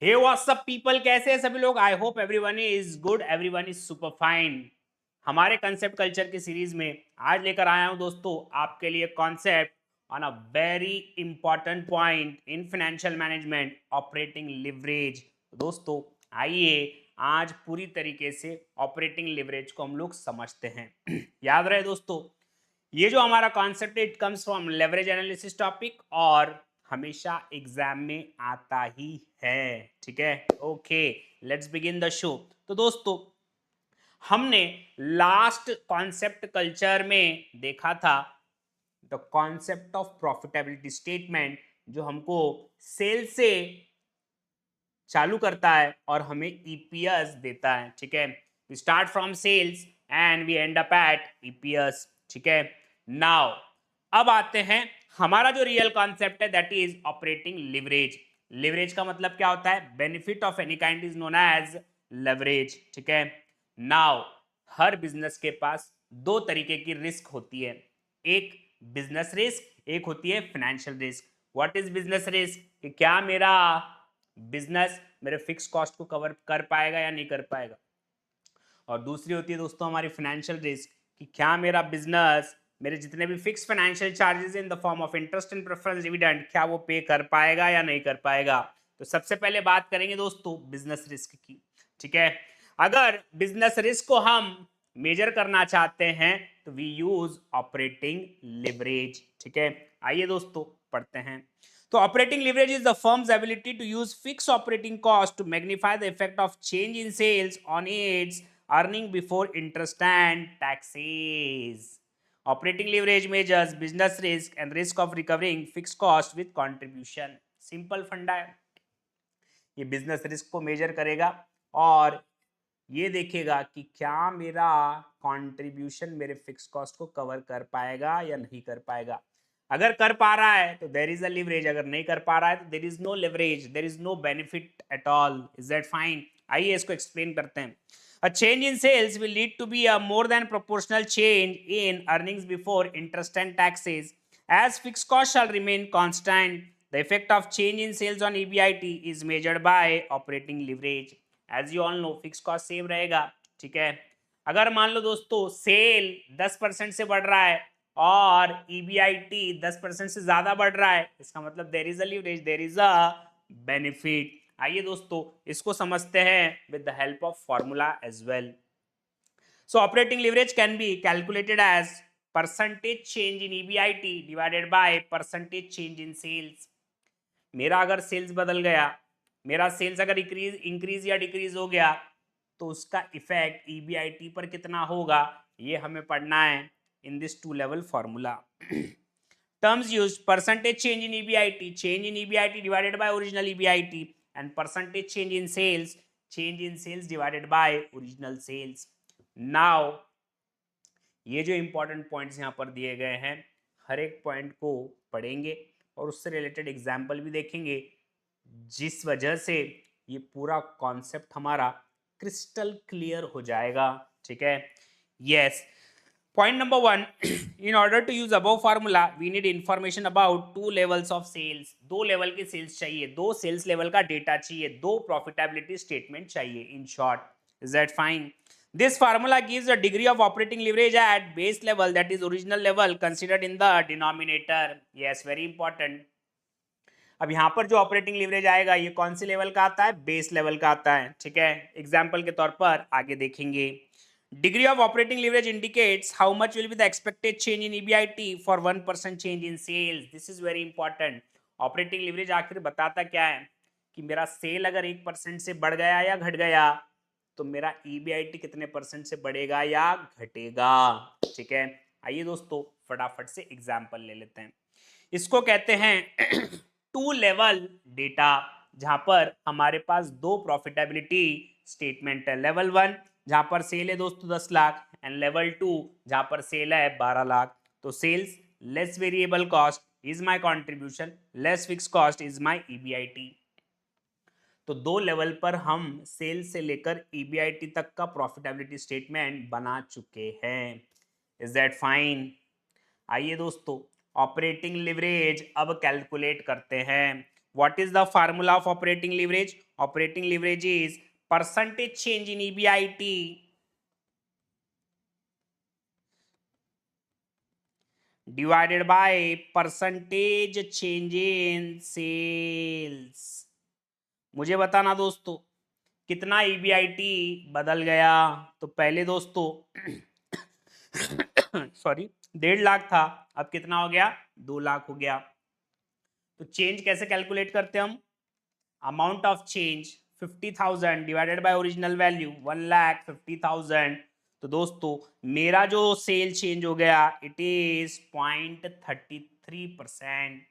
हे WhatsApp people, कैसे हैं सभी लोग। आई hope everyone is good, everyone is super fine. हमारे कंसेप्ट कल्चर की सीरीज में आज लेकर आया हूं दोस्तों आपके लिए concept on a very important point in financial management, operating leverage. दोस्तों आइए आज पूरी तरीके से ऑपरेटिंग लिवरेज को हम लोग समझते हैं। याद रहे दोस्तों, ये जो हमारा concept it comes from leverage analysis topic और हमेशा एग्जाम में आता ही है। ठीक है, okay, let's begin the show. तो दोस्तों हमने लास्ट कॉन्सेप्ट कल्चर में देखा था the concept of profitability statement, जो हमको सेल से चालू करता है और हमें ईपीएस देता है। ठीक है, we start from sales and we end up at EPS. ठीक है, नाउ अब आते हैं हमारा जो रियल कॉन्सेप्ट है that is operating leverage. Leverage का मतलब क्या होता है? Benefit of any kind is known as leverage. ठीक है, नाउ हर बिजनेस के पास दो तरीके की रिस्क होती है, एक बिजनेस रिस्क, एक होती है financial risk. What is business risk? कि क्या मेरा बिजनेस मेरे फिक्स कॉस्ट को कवर कर पाएगा या नहीं कर पाएगा। और दूसरी होती है दोस्तों हमारी फाइनेंशियल रिस्क, कि क्या मेरा बिजनेस मेरे जितने भी fix financial charges in the form of interest and preference dividend, क्या वो पे कर पाएगा या नहीं कर पाएगा। तो सबसे पहले बात करेंगे दोस्तों बिजनेस रिस्क की। ठीक है, अगर बिजनेस रिस्क को हम मेजर करना चाहते हैं तो वी यूज ऑपरेटिंग लिवरेज। ठीक है, आइए दोस्तों पढ़ते हैं। तो operating leverage is the firm's ability to use fix operating cost to magnify the effect of change in sales on its earning before interest and taxes. Operating leverage measures business risk and risk of recovering fixed cost with contribution. Simple फंडा है। ये business risk को major करेगा और ये देखेगा कि क्या मेरा कंट्रीब्यूशन मेरे फिक्स कॉस्ट को कवर कर पाएगा या नहीं कर पाएगा। अगर कर पा रहा है तो देर इज अ लिवरेज, अगर नहीं कर पा रहा है तो there is no leverage, there is no benefit at all. Is that fine? आइए इसको एक्सप्लेन करते हैं। A change in sales will lead to be a more than proportional change in earnings before interest and taxes. As fixed costs shall remain constant, the effect of change in sales on EBIT is measured by operating leverage. As you all know fix cost same रहेगा। ठीक है, अगर मान लो दोस्तों cell 10% से बढ़ रहा है और ईबीआईटी 10% से ज्यादा बढ़ रहा है, इसका मतलब there is a leverage, there is a benefit. आइए दोस्तों इसको समझते हैं with the help of formula as well. So operating leverage can be calculated as percentage change in EBIT divided by percentage change in sales. मेरा अगर sales बदल गया, मेरा सेल्स अगर इंक्रीज या डिक्रीज हो गया तो उसका इफेक्ट ईबीआईटी पर कितना होगा, ये हमें पढ़ना है in this two level formula. terms used: percentage change in EBIT divided by original EBIT, and percentage change in sales divided by original sales. Now ये जो इंपॉर्टेंट पॉइंट्स यहाँ पर दिए गए हैं हर एक पॉइंट को पढ़ेंगे और उससे रिलेटेड एग्जाम्पल भी देखेंगे, जिस वजह से ये पूरा कॉन्सेप्ट हमारा क्रिस्टल क्लियर हो जाएगा। ठीक है, yes. Point number 1, in order to use above formula we need information about 2 levels of sales. 2 level के सेल्स चाहिए, 2 सेल्स लेवल का डेटा चाहिए, 2 प्रॉफिटेबिलिटी स्टेटमेंट चाहिए in short. Is that fine? This formula gives a degree of operating leverage at base level, that is original level, considered in the denominator. Yes, very important. अब यहाँ पर जो operating leverage आएगा ये कौन से level का आता है? बेस लेवल का आता है। ठीक है, एग्जाम्पल के तौर पर आगे देखेंगे। Degree of operating leverage indicates how much will be the expected change in EBIT for 1% change in sales. This is very important. Operating leverage आखिर बताता क्या है कि मेरा सेल अगर 1% से बढ़ गया या घट गया तो मेरा ईबीआईटी कितने परसेंट से बढ़ेगा या घटेगा। ठीक है, आइए दोस्तों फटाफट से एग्जाम्पल ले लेते हैं। इसको कहते हैं टू लेवल डेटा, जहां पर हमारे पास 2 प्रॉफिटेबिलिटी स्टेटमेंट है। लेवल 1 जहां पर सेल है दोस्तों 10 लाख एंड लेवल 2 जहां पर सेल है 12 लाख। तो sales less variable cost is my contribution, less fix cost is my EBIT. तो 2 लेवल पर हम सेल से लेकर ईबीआईटी तक का प्रॉफिटेबिलिटी स्टेटमेंट बना चुके हैं। Is that fine? आइए दोस्तों ऑपरेटिंग लिवरेज अब कैलकुलेट करते हैं। What is the formula of operating leverage? Operating leverage is percentage change in EBIT divided by percentage change in sales. मुझे बताना दोस्तों कितना EBIT बदल गया। तो पहले दोस्तों सॉरी 1.5 लाख था, अब कितना हो गया 2 लाख हो गया। तो चेंज कैसे कैलकुलेट करते हैं हम? Amount of change 50,000 divided by original value 1,50,000। तो दोस्तों मेरा जो सेल चेंज हो गया इट इज 0.33%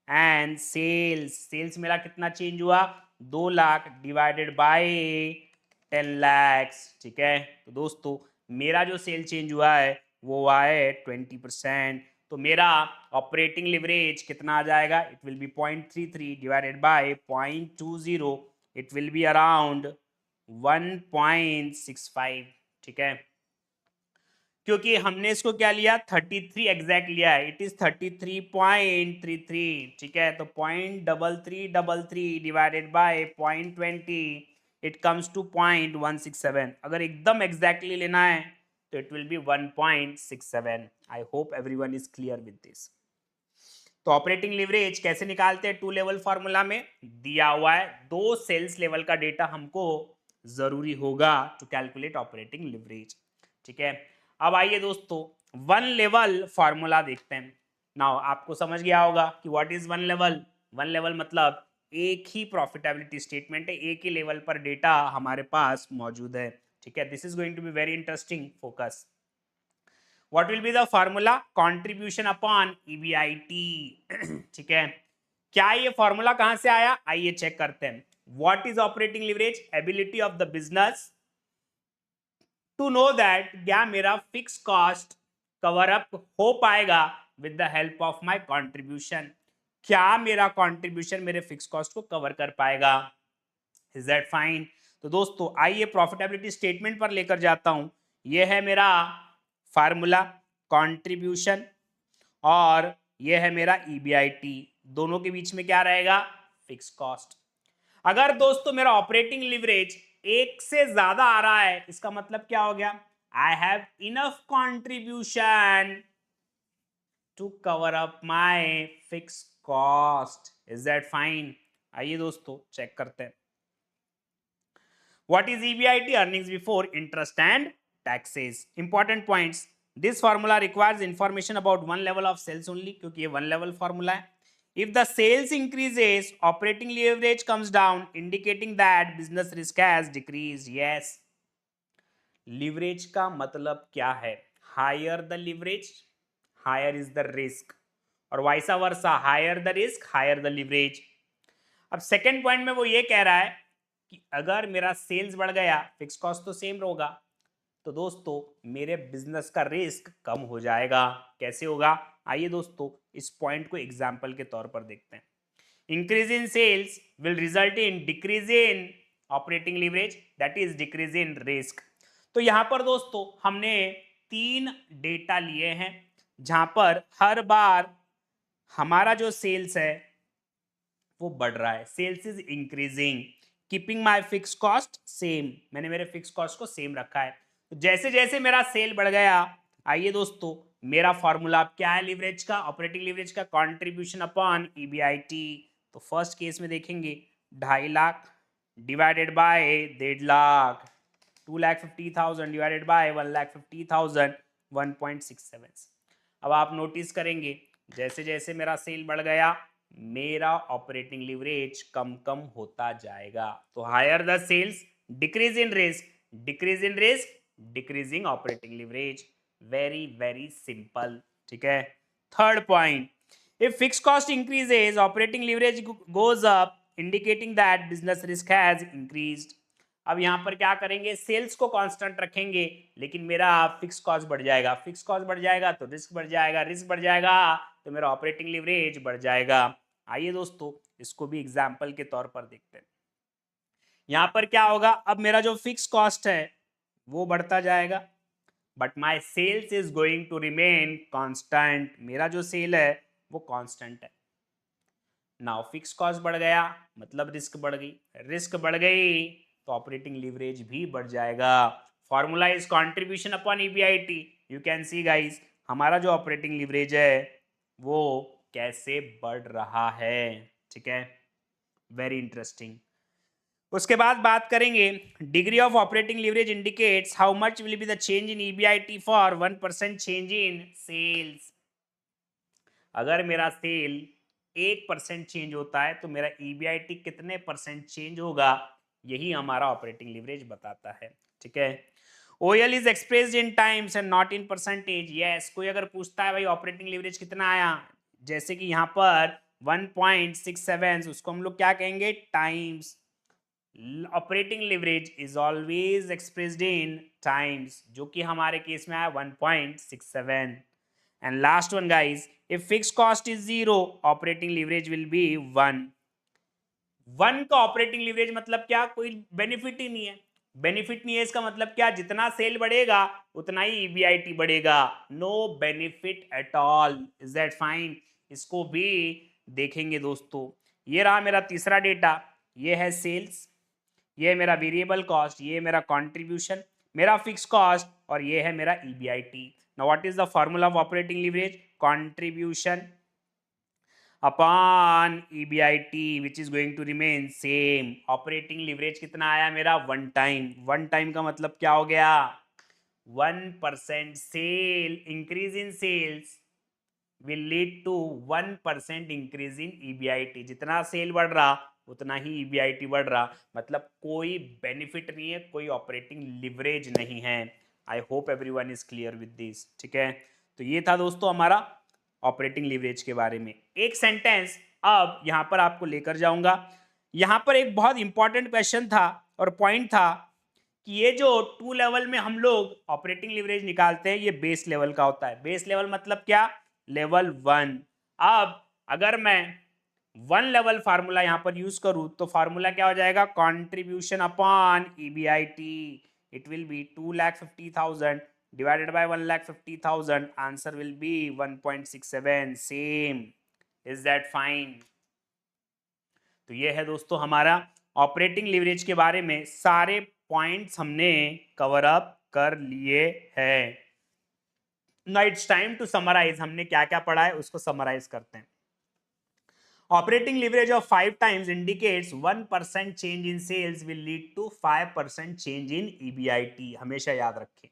एंड सेल्स मेरा कितना चेंज हुआ 2 लाख डिवाइडेड बाय 10 लैक्स। ठीक है, तो दोस्तों मेरा जो सेल चेंज हुआ है वो हुआ है 20%। तो मेरा ऑपरेटिंग लिवरेज कितना आ जाएगा? It will B 0.33 divided by 0.20, it will be around 1.65। ठीक है, क्योंकि हमने इसको क्या लिया 33 एग्जैक्ट लिया है, इट इज 33.33। ठीक है, तो 0.3333 divided by 0.20 it comes to 0.167। अगर एकदम एग्जैक्टली लेना है तो it will be 1.67। I hope everyone is clear with this. तो ऑपरेटिंग लिवरेज कैसे निकालते हैं? 2 लेवल फॉर्मूला में दिया हुआ है, 2 सेल्स लेवल का डेटा हमको जरूरी होगा टू कैलकुलेट ऑपरेटिंग लिवरेज। ठीक है, अब आइए दोस्तों 1 लेवल फॉर्मूला देखते हैं। नाउ आपको समझ गया होगा कि व्हाट इज 1 लेवल। 1 लेवल मतलब एक ही प्रॉफिटेबिलिटी स्टेटमेंट है, एक ही लेवल पर डेटा हमारे पास मौजूद है। ठीक है, this is going to be very interesting focus. What will be the formula? Contribution upon EBIT। ठीक है, क्या ये फॉर्मूला कहां से आया? आइए चेक करते हैं। What is operating leverage? Ability of the business to know that क्या मेरा फिक्स कॉस्ट कवर अप हो पाएगा with the help of my contribution. क्या मेरा कंट्रीब्यूशन मेरे फिक्स कॉस्ट को कवर कर पाएगा? Is that fine? तो दोस्तों आइए प्रॉफिटेबिलिटी स्टेटमेंट पर लेकर जाता हूं। यह है मेरा फार्मूला कंट्रीब्यूशन और यह है मेरा EBIT। दोनों के बीच में क्या रहेगा? Fix cost. अगर दोस्तों मेरा ऑपरेटिंग लिवरेज 1 से ज्यादा आ रहा है, इसका मतलब क्या हो गया? I have enough contribution to cover up my fix cost. Is that fine? आइए दोस्तों चेक करते हैं। What is EBIT? Earnings before interest and taxes. Important points. This formula requires information about one level of sales only, क्योंकि ये one level formula है। If the sales increases, operating leverage comes down, indicating that business risk has decreased. Yes. Leverage का मतलब क्या है? Higher the leverage, higher is the risk, और vice versa, higher the risk, higher the leverage. अब second point में वो ये कह रहा है कि अगर मेरा सेल्स बढ़ गया, फिक्स कॉस्ट तो सेम होगा, तो दोस्तों मेरे बिजनेस का रिस्क कम हो जाएगा। कैसे होगा? आइए दोस्तों इस पॉइंट को एग्जांपल के तौर पर देखते हैं। Increase in sales will result in decrease in operating leverage, that is decrease in risk. तो यहां पर दोस्तों हमने 3 डेटा लिए हैं जहां पर हर बार हमारा जो सेल्स है वो बढ़ रहा है। Sales is increasing, keeping my fix cost same. मैंने मेरे फिक्स कॉस्ट को सेम रखा है। तो जैसे जैसे मेरा सेल बढ़ गया, आइए दोस्तों मेरा फॉर्मूला क्या है लिवरेज का? ऑपरेटिंग लिवरेज का कंट्रीब्यूशन अपॉन EBIT। तो फर्स्ट केस में देखेंगे 2.5 lakh divided by 1.5 lakh, 2,50,000 divided by 1,50,000, 1.67। अब आप नोटिस करेंगे जैसे जैसे मेरा सेल बढ़ गया मेरा ऑपरेटिंग लिवरेज कम कम होता जाएगा। तो higher the sales decrease in risk, decrease in risk decreasing operating leverage. Very very simple. ठीक है, third point, if fix cost increases operating leverage goes up, indicating that business risk has increased. अब यहां पर क्या करेंगे? Sales को constant रखेंगे लेकिन मेरा फिक्स कॉस्ट बढ़ जाएगा। फिक्स कॉस्ट बढ़ जाएगा तो रिस्क बढ़ जाएगा, रिस्क बढ़ जाएगा तो मेरा ऑपरेटिंग लिवरेज बढ़ जाएगा। आइए दोस्तों इसको भी एग्जांपल के तौर पर देखते हैं। यहां पर क्या होगा? अब मेरा जो फिक्स कॉस्ट है वो बढ़ता जाएगा but my sales is going to remain constant. मेरा जो सेल है वो कांस्टेंट है। नाउ फिक्स कॉस्ट बढ़ गया मतलब रिस्क बढ़ गई, रिस्क बढ़ गई तो ऑपरेटिंग लीवरेज भी बढ़ जाएगा। Formula is contribution upon EBIT. You can see guys हमारा जो ऑपरेटिंग लीवरेज है वो कैसे बढ़ रहा है। ठीक है, वेरी इंटरेस्टिंग। उसके बाद बात करेंगे degree of operating leverage indicates how much will be the change in EBIT for 1% change in sales. अगर मेरा सेल 1% चेंज होता है तो मेरा ईबीआईटी कितने परसेंट चेंज होगा, यही हमारा ऑपरेटिंग लीवरेज बताता है। ठीक है, OL is expressed in times and not in percentage. Yes, कोई अगर पूछता है भाई ऑपरेटिंग लीवरेज कितना आया, जैसे कि यहाँ पर 1.67, उसको हम लोग क्या कहेंगे, times. Operating leverage is always expressed in times, जो कि हमारे केस में आया 1.67। And last one guys, if fix cost is 0 operating leverage will be 1। 1 का ऑपरेटिंग लिवरेज मतलब क्या, कोई बेनिफिट ही नहीं है। बेनिफिट नहीं है इसका मतलब क्या, जितना सेल बढ़ेगा उतना ही ईबीआईटी बढ़ेगा, no benefit at all. Is that fine? इसको भी देखेंगे दोस्तों। ये रहा मेरा तीसरा डेटा, ये है सेल्स, ये है मेरा वेरिएबल कॉस्ट, ये है मेरा कंट्रीब्यूशन, मेरा फिक्स कॉस्ट, और ये है मेरा EBIT. Now what is the formula of operating leverage? Contribution upon EBIT which is going to remain same. Operating leverage कितना आया मेरा? 1 टाइम। 1 टाइम का मतलब क्या हो गया? 1% sale increase in sales will lead to 1% increase in EBIT. जितना sale बढ़ रहा उतना ही ईबीआईटी बढ़ रहा, मतलब कोई बेनिफिट नहीं है, कोई ऑपरेटिंग लिवरेज नहीं है। आई hope everyone is clear with this. ठीक है, तो ये था दोस्तों हमारा ऑपरेटिंग लिवरेज के बारे में। एक सेंटेंस अब यहां पर आपको लेकर जाऊंगा। यहां पर एक बहुत इंपॉर्टेंट क्वेश्चन था और पॉइंट था कि ये जो 2 लेवल में हम लोग ऑपरेटिंग लिवरेज निकालते हैं, ये बेस लेवल का होता है। बेस लेवल मतलब क्या? लेवल 1। अब अगर मैं 1 लेवल फार्मूला यहां पर यूज करूं तो फार्मूला क्या हो जाएगा? Contribution upon EBIT. It will B 2,50,000 divided by 1,50,000। Answer will be 1.67। Same. Is that fine? तो ये है दोस्तों हमारा ऑपरेटिंग लिवरेज के बारे में सारे पॉइंट्स हमने कवर अप कर लिए हैं। Now it's time to summarize, हमने क्या क्या पढ़ा है उसको समराइज करते हैं। Operating leverage of 5 times indicates 1% change in sales will lead to 5% change in EBIT. हमेशा याद रखें।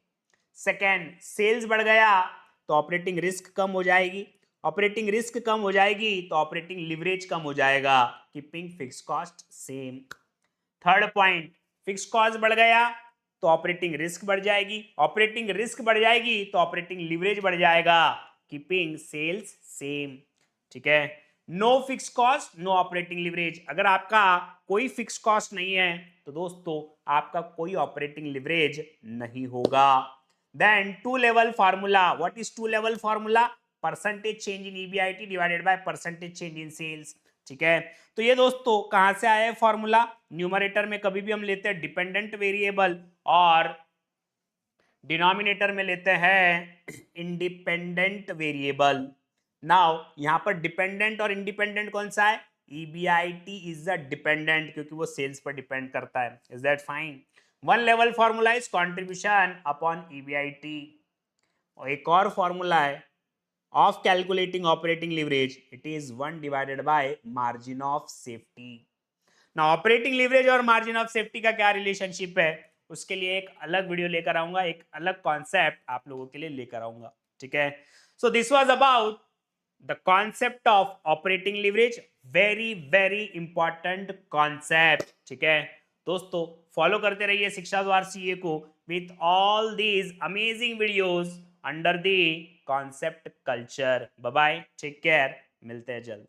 सेकेंड, सेल्स बढ़ गया तो ऑपरेटिंग रिस्क कम हो जाएगी, ऑपरेटिंग रिस्क कम हो जाएगी तो ऑपरेटिंग लिवरेज कम हो जाएगा, keeping fix cost same. Third point, fix cost बढ़ गया तो ऑपरेटिंग रिस्क बढ़ जाएगी, ऑपरेटिंग रिस्क बढ़ जाएगी तो ऑपरेटिंग लिवरेज बढ़ जाएगा, कीपिंग सेल्स सेम। ठीक है, no fix cost no operating leverage. अगर आपका कोई फिक्स कॉस्ट नहीं है तो दोस्तों आपका कोई ऑपरेटिंग लिवरेज नहीं होगा। Then 2 level formula. What is 2 level formula? Percentage change in EBIT divided by percentage change in sales. ठीक है, तो ये दोस्तों कहां से आया है फॉर्मूला? न्यूमरेटर में कभी भी हम लेते हैं डिपेंडेंट वेरिएबल और डिनोमिनेटर में लेते हैं इंडिपेंडेंट वेरिएबल। नाउ यहां पर डिपेंडेंट और इंडिपेंडेंट कौन सा है? ईबीआईटी इज द डिपेंडेंट, क्योंकि वो सेल्स पर डिपेंड करता है। Is that fine? 1 level formula is contribution upon EBIT, और एक और फॉर्मूला है of calculating operating leverage, it is 1 divided by margin of safety. ना ऑपरेटिंग लिवरेज और मार्जिन ऑफ सेफ्टी का क्या रिलेशनशिप है, उसके लिए एक अलग वीडियो लेकर आऊंगा, एक अलग कॉन्सेप्ट आप लोगों के लिए लेकर आऊंगा। ठीक है, so this was about the concept of operating leverage, very very important concept. ठीक है दोस्तों, फॉलो करते रहिए शिक्षा द्वार सीए को with all these amazing videos under the concept culture. Bye bye, take care, मिलते हैं जल्द।